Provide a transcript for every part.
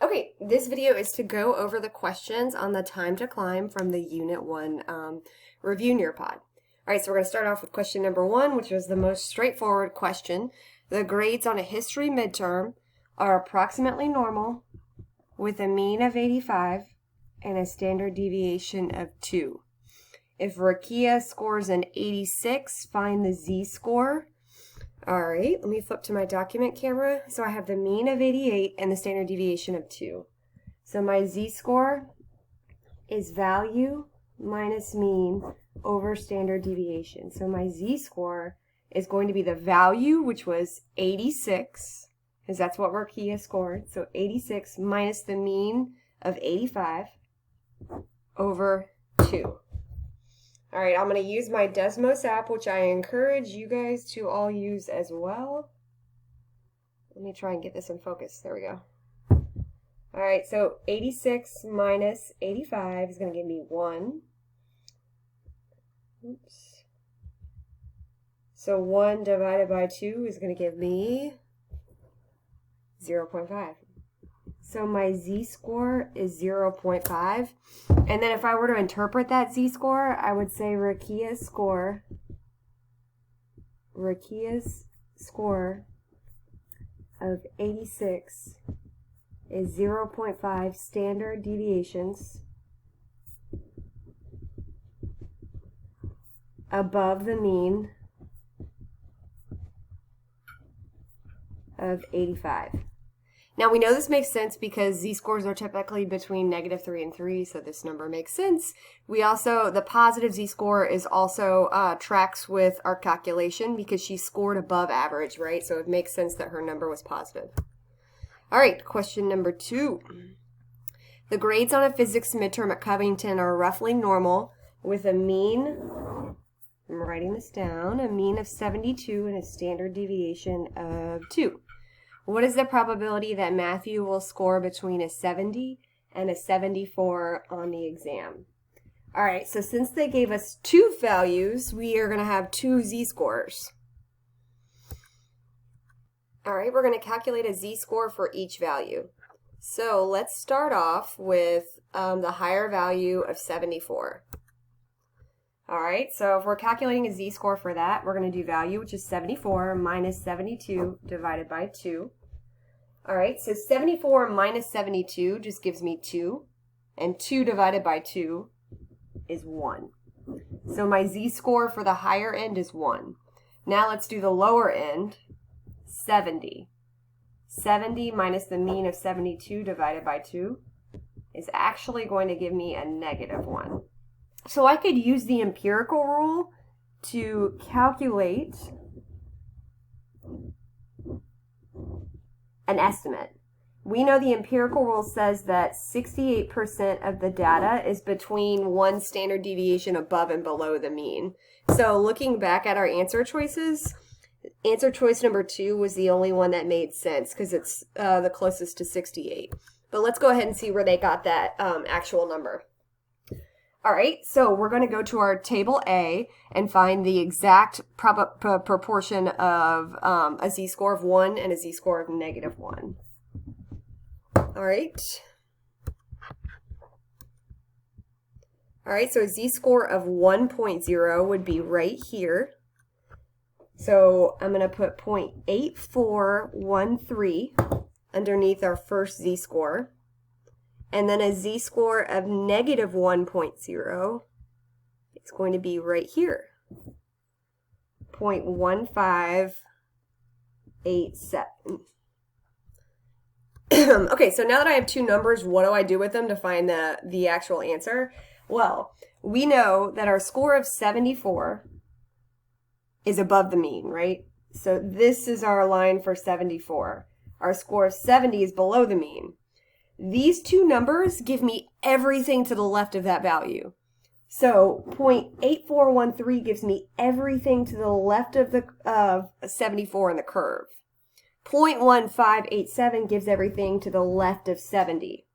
Okay, this video is to go over the questions on the time to climb from the Unit 1 review Nearpod. All right, so we're going to start off with question number 1, which was the most straightforward question. The grades on a history midterm are approximately normal with a mean of 85 and a standard deviation of 2. If Rakia scores an 86, find the z-score. All right, let me flip to my document camera. So I have the mean of 88 and the standard deviation of 2. So my z-score is value minus mean over standard deviation. So my z-score is going to be the value, which was 86, because that's what Rakia scored. So 86 minus the mean of 85 over 2. All right, I'm going to use my Desmos app, which I encourage you guys to all use as well. Let me try and get this in focus. There we go. All right, so 86 minus 85 is going to give me 1. Oops. So 1 divided by 2 is going to give me 0.5. So my z-score is 0.5. And then if I were to interpret that z-score, I would say Rakia's score of 86 is 0.5 standard deviations above the mean of 85. Now we know this makes sense because z-scores are typically between -3 and 3, so this number makes sense. We also, the positive z-score is also tracks with our calculation because she scored above average, right? So it makes sense that her number was positive. All right, question number 2. The grades on a physics midterm at Covington are roughly normal with a mean, I'm writing this down, a mean of 72 and a standard deviation of 2. What is the probability that Matthew will score between a 70 and a 74 on the exam? All right, so since they gave us 2 values, we are going to have 2 z-scores. All right, we're going to calculate a z-score for each value. So let's start off with the higher value of 74. All right, so if we're calculating a z-score for that, we're going to do value, which is 74 minus 72 divided by 2. All right, so 74 minus 72 just gives me 2, and 2 divided by 2 is 1. So my z-score for the higher end is 1. Now let's do the lower end, 70. 70 minus the mean of 72 divided by 2 is actually going to give me a -1. So I could use the empirical rule to calculate an estimate. We know the empirical rule says that 68% of the data is between one standard deviation above and below the mean. So looking back at our answer choices, answer choice number 2 was the only one that made sense because it's the closest to 68. But let's go ahead and see where they got that actual number. All right, so we're going to go to our table A and find the exact proportion of a z-score of 1 and a z-score of -1. All right. All right, so a z-score of 1.0 would be right here. So I'm going to put 0.8413 underneath our first z-score. And then a z-score of -1.0, it's going to be right here, 0.1587. Okay, so now that I have 2 numbers, what do I do with them to find the actual answer? Well, we know that our score of 74 is above the mean, right? So this is our line for 74. Our score of 70 is below the mean. These 2 numbers give me everything to the left of that value. So 0.8413 gives me everything to the left of the 74 in the curve. 0.1587 gives everything to the left of 70.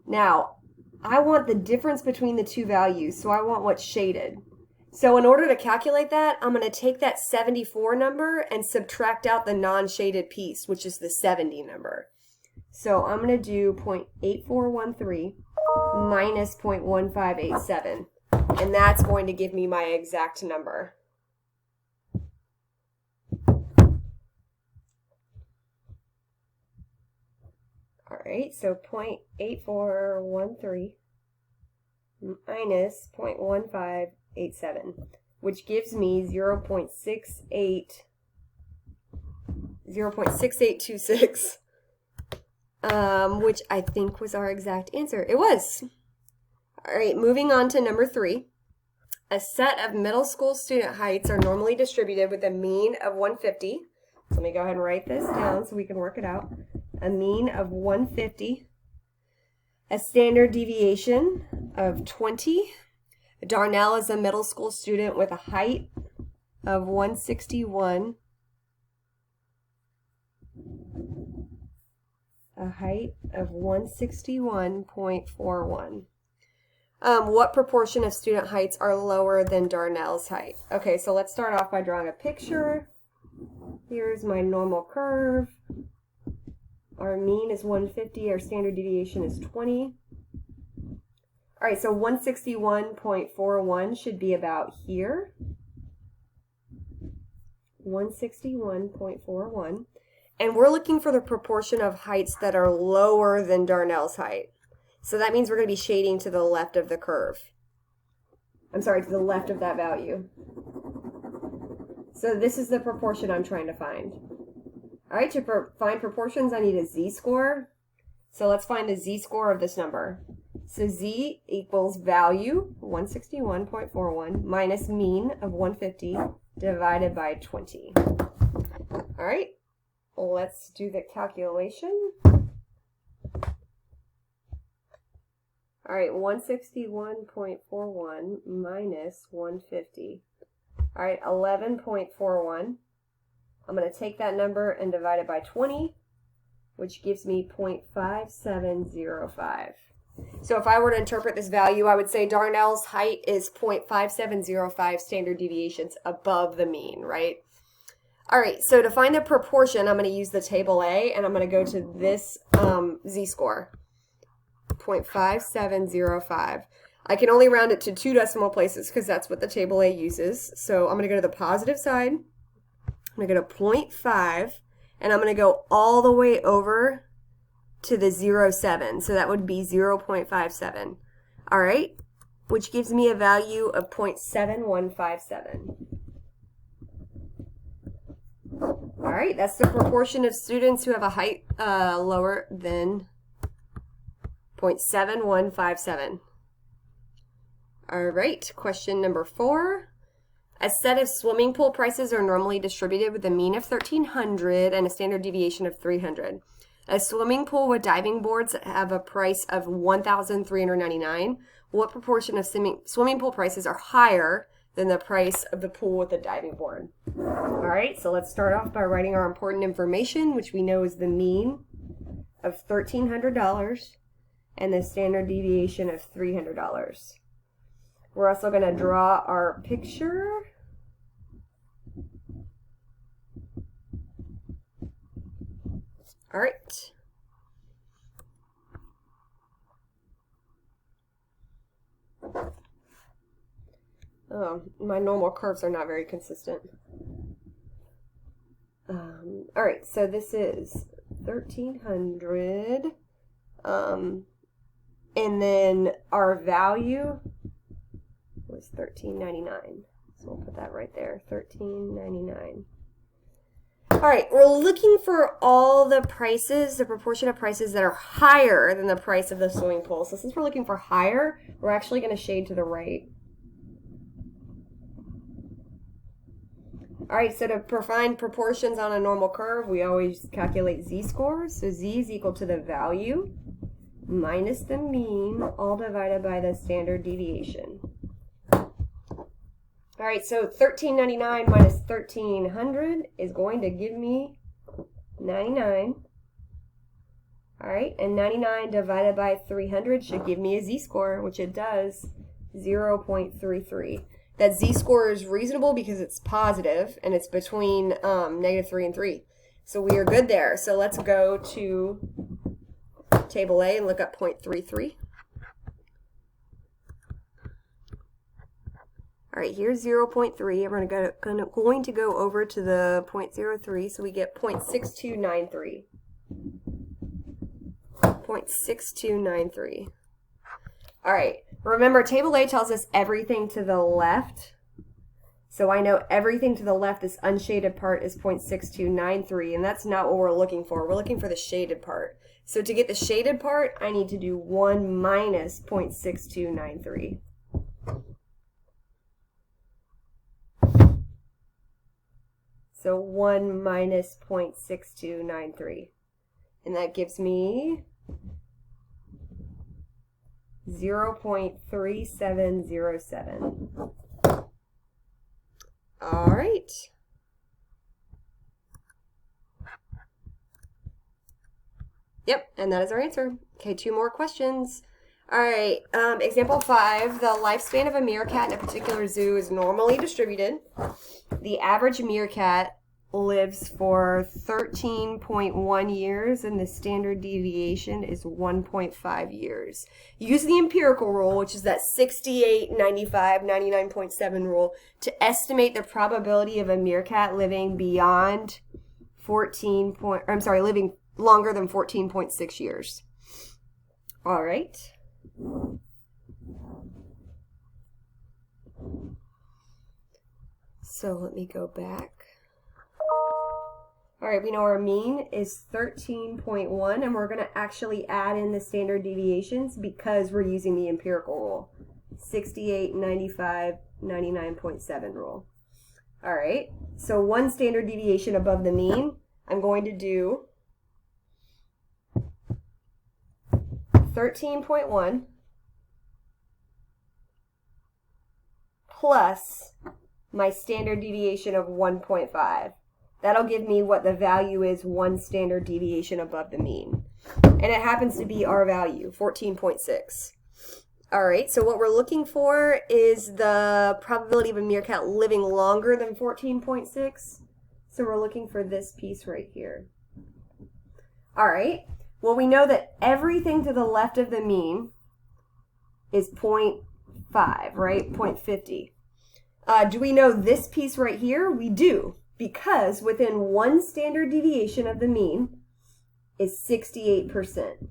Now, I want the difference between the 2 values, so I want what's shaded. So in order to calculate that, I'm going to take that 74 number and subtract out the non-shaded piece, which is the 70 number. So I'm going to do 0.8413 minus 0.1587. And that's going to give me my exact number. All right, so 0.8413 minus 0.1587, which gives me 0.6826, which I think was our exact answer. It was. All right, moving on to number 3. A set of middle school student heights are normally distributed with a mean of 150. So let me go ahead and write this down so we can work it out. A mean of 150, a standard deviation of 20. Darnell is a middle school student with a height of 161. A height of 161.41. What proportion of student heights are lower than Darnell's height? Okay, so let's start off by drawing a picture. Here's my normal curve. Our mean is 150, our standard deviation is 20. All right, so 161.41 should be about here. 161.41. And we're looking for the proportion of heights that are lower than Darnell's height. So that means we're going to be shading to the left of the curve. I'm sorry, to the left of that value. So this is the proportion I'm trying to find. All right, to find proportions, I need a z-score. So let's find the z-score of this number. So z equals value, 161.41, minus mean of 150 divided by 20. All right, let's do the calculation. All right, 161.41 minus 150. All right, 11.41. I'm going to take that number and divide it by 20, which gives me 0.5705. So if I were to interpret this value, I would say Darnell's height is 0.5705 standard deviations above the mean, right? All right, so to find the proportion, I'm going to use the table A, and I'm going to go to this z-score, 0.5705. I can only round it to 2 decimal places because that's what the table A uses. So I'm going to go to the positive side. I'm going to go to 0.5, and I'm going to go all the way over to the 0.7. So that would be 0.57. All right, which gives me a value of 0.7157. All right, that's the proportion of students who have a height lower than 0.7157. All right, question number 4. A set of swimming pool prices are normally distributed with a mean of 1,300 and a standard deviation of 300. A swimming pool with diving boards have a price of $1,399. What proportion of swimming pool prices are higher than the price of the pool with a diving board? All right, so let's start off by writing our important information, which we know is the mean of $1,300 and the standard deviation of $300. We're also going to draw our picture. All right. Oh, my normal curves are not very consistent. All right, so this is 1,300. And then our value was $13.99. So we'll put that right there, $13.99. All right, we're looking for all the prices, the proportion of prices that are higher than the price of the swimming pool. So since we're looking for higher, we're actually going to shade to the right. All right, so to find proportions on a normal curve, we always calculate z-scores. So z is equal to the value minus the mean, all divided by the standard deviation. All right, so $13.99 minus $1,300 is going to give me 99. All right, and 99 divided by 300 should give me a z-score, which it does, 0.33. That z-score is reasonable because it's positive, and it's between -3 and 3. So we are good there. So let's go to table A and look up 0.33. All right, here's 0.3. I'm going to go over to the 0.03, so we get 0.6293. 0.6293. All right, remember table A tells us everything to the left. So I know everything to the left, this unshaded part is 0.6293, and that's not what we're looking for. We're looking for the shaded part. So to get the shaded part, I need to do 1 minus 0.6293. So 1 minus 0.6293. And that gives me 0.3707. All right. Yep, and that is our answer. Okay, 2 more questions. All right, example 5, the lifespan of a meerkat in a particular zoo is normally distributed. The average meerkat lives for 13.1 years and the standard deviation is 1.5 years. Use the empirical rule, which is that 68, 95, 99.7 rule, to estimate the probability of a meerkat living beyond living longer than 14.6 years. All right. So let me go back. All right, we know our mean is 13.1, and we're going to actually add in the standard deviations because we're using the empirical rule. 68, 95, 99.7 rule. All right, so 1 standard deviation above the mean, I'm going to do 13.1 plus my standard deviation of 1.5. That'll give me what the value is 1 standard deviation above the mean. And it happens to be our value, 14.6. All right, so what we're looking for is the probability of a meerkat living longer than 14.6. So we're looking for this piece right here. All right, well, we know that everything to the left of the mean is 0.5, right? 0.50. Do we know this piece right here? We do, because within 1 standard deviation of the mean is 68%.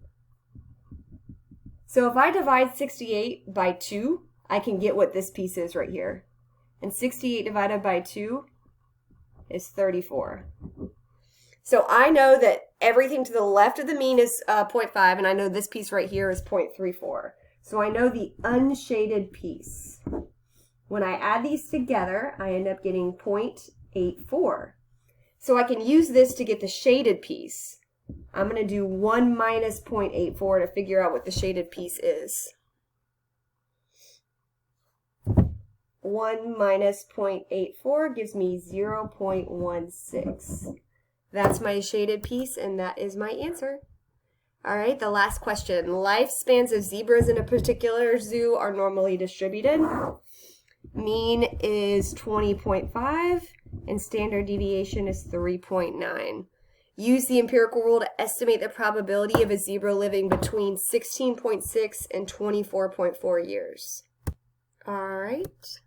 So if I divide 68 by 2, I can get what this piece is right here. And 68 divided by 2 is 34. So I know that everything to the left of the mean is 0.5, and I know this piece right here is 0.34. So I know the unshaded piece. When I add these together, I end up getting 0.84. So I can use this to get the shaded piece. I'm going to do 1 minus 0.84 to figure out what the shaded piece is. 1 minus 0.84 gives me 0.16. That's my shaded piece, and that is my answer. All right, the last question. Lifespans of zebras in a particular zoo are normally distributed. Mean is 20.5, and standard deviation is 3.9. Use the empirical rule to estimate the probability of a zebra living between 16.6 and 24.4 years. All right.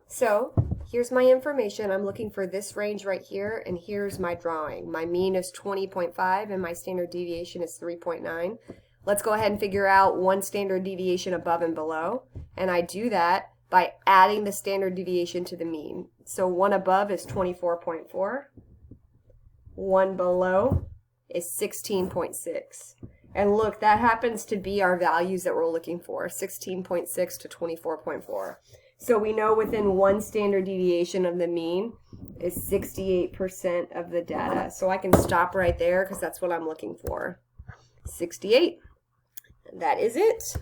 So here's my information. I'm looking for this range right here, and here's my drawing. My mean is 20.5, and my standard deviation is 3.9. Let's go ahead and figure out 1 standard deviation above and below, and I do that by adding the standard deviation to the mean. So 1 above is 24.4. 1 below is 16.6. And look, that happens to be our values that we're looking for, 16.6 to 24.4. So we know within 1 standard deviation of the mean is 68% of the data. So I can stop right there because that's what I'm looking for. 68. That is it.